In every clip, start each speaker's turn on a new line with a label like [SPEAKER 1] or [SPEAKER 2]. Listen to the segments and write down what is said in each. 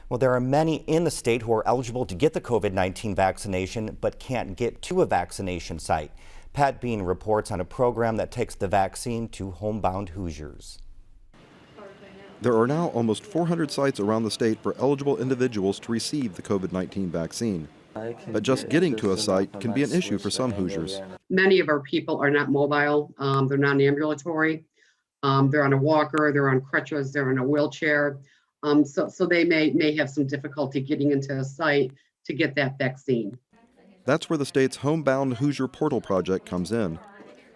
[SPEAKER 1] Well, there are many in the state who are eligible to get the COVID-19 vaccination but can't get to a vaccination site. Pat Bean reports on a program that takes the vaccine to homebound Hoosiers.
[SPEAKER 2] There are now almost 400 sites around the state for eligible individuals to receive the COVID-19 vaccine. But just getting to a site can be an issue for some Hoosiers.
[SPEAKER 3] Many of our people are not mobile. They're non-ambulatory. They're on a walker, they're on crutches, they're in a wheelchair. So they may have some difficulty getting into a site to get that vaccine.
[SPEAKER 2] That's where the state's Homebound Hoosier Portal project comes in.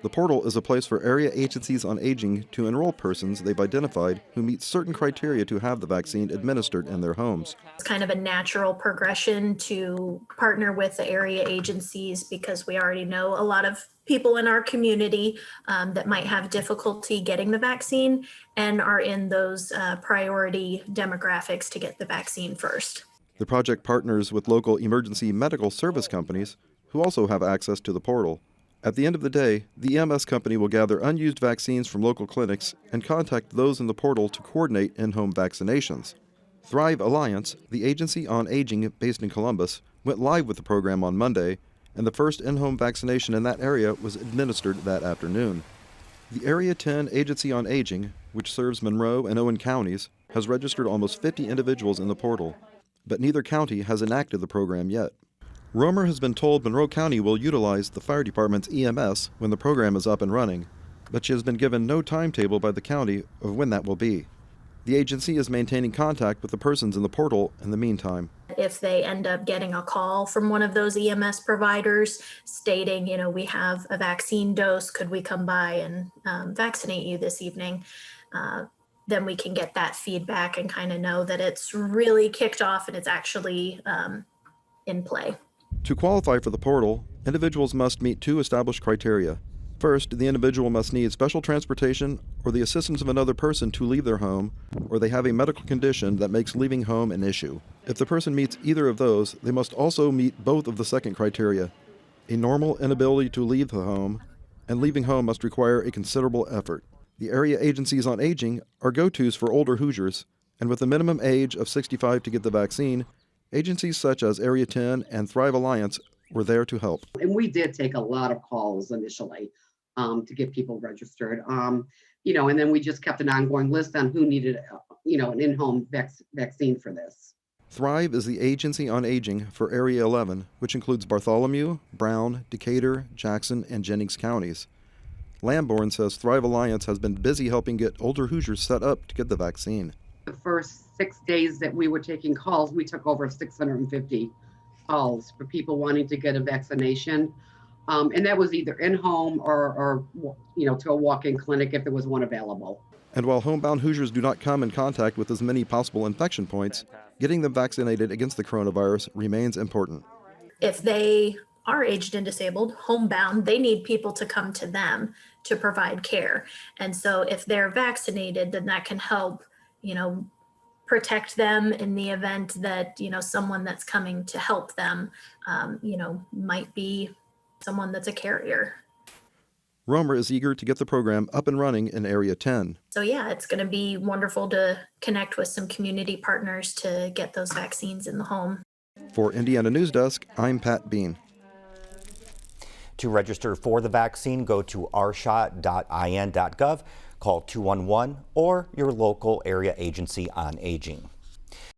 [SPEAKER 2] The portal is a place for area agencies on aging to enroll persons they've identified who meet certain criteria to have the vaccine administered in their homes.
[SPEAKER 4] It's kind of a natural progression to partner with the area agencies because we already know a lot of people in our community that might have difficulty getting the vaccine and are in those priority demographics to get the vaccine first.
[SPEAKER 2] The project partners with local emergency medical service companies who also have access to the portal. At the end of the day, the EMS company will gather unused vaccines from local clinics and contact those in the portal to coordinate in-home vaccinations. Thrive Alliance, the agency on aging based in Columbus, went live with the program on Monday, and the first in-home vaccination in that area was administered that afternoon. The Area 10 Agency on Aging, which serves Monroe and Owen counties, has registered almost 50 individuals in the portal, but neither county has enacted the program yet. Romer has been told Monroe County will utilize the fire department's EMS when the program is up and running, but she has been given no timetable by the county of when that will be. The agency is maintaining contact with the persons in the portal in the meantime.
[SPEAKER 4] If they end up getting a call from one of those EMS providers stating, we have a vaccine dose, could we come by and vaccinate you this evening? Then we can get that feedback and kind of know that it's really kicked off and it's actually in play.
[SPEAKER 2] To qualify for the portal, individuals must meet two established criteria. First, the individual must need special transportation or the assistance of another person to leave their home, or they have a medical condition that makes leaving home an issue. If the person meets either of those, they must also meet both of the second criteria: a normal inability to leave the home, and leaving home must require a considerable effort. The area agencies on aging are go-tos for older Hoosiers, and with a minimum age of 65 to get the vaccine, agencies such as Area 10 and Thrive Alliance were there to help.
[SPEAKER 3] And we did take a lot of calls initially to get people registered, and then we just kept an ongoing list on who needed, an in-home vaccine for this.
[SPEAKER 2] Thrive is the agency on aging for Area 11, which includes Bartholomew, Brown, Decatur, Jackson, and Jennings counties. Lamborn says Thrive Alliance has been busy helping get older Hoosiers set up to get the vaccine.
[SPEAKER 3] The first 6 days that we were taking calls, we took over 650 calls for people wanting to get a vaccination. And that was either in-home or to a walk-in clinic if there was one available.
[SPEAKER 2] And while homebound Hoosiers do not come in contact with as many possible infection points, getting them vaccinated against the coronavirus remains important.
[SPEAKER 4] If they are aged and disabled, homebound, they need people to come to them to provide care. And so if they're vaccinated, then that can help, protect them in the event that, someone that's coming to help them, might be someone that's a carrier.
[SPEAKER 2] Romer is eager to get the program up and running in Area 10.
[SPEAKER 4] So yeah, it's going to be wonderful to connect with some community partners to get those vaccines in the home.
[SPEAKER 2] For Indiana Newsdesk, I'm Pat Bean.
[SPEAKER 1] To register for the vaccine, go to rshot.in.gov, call 211 or your local area agency on aging.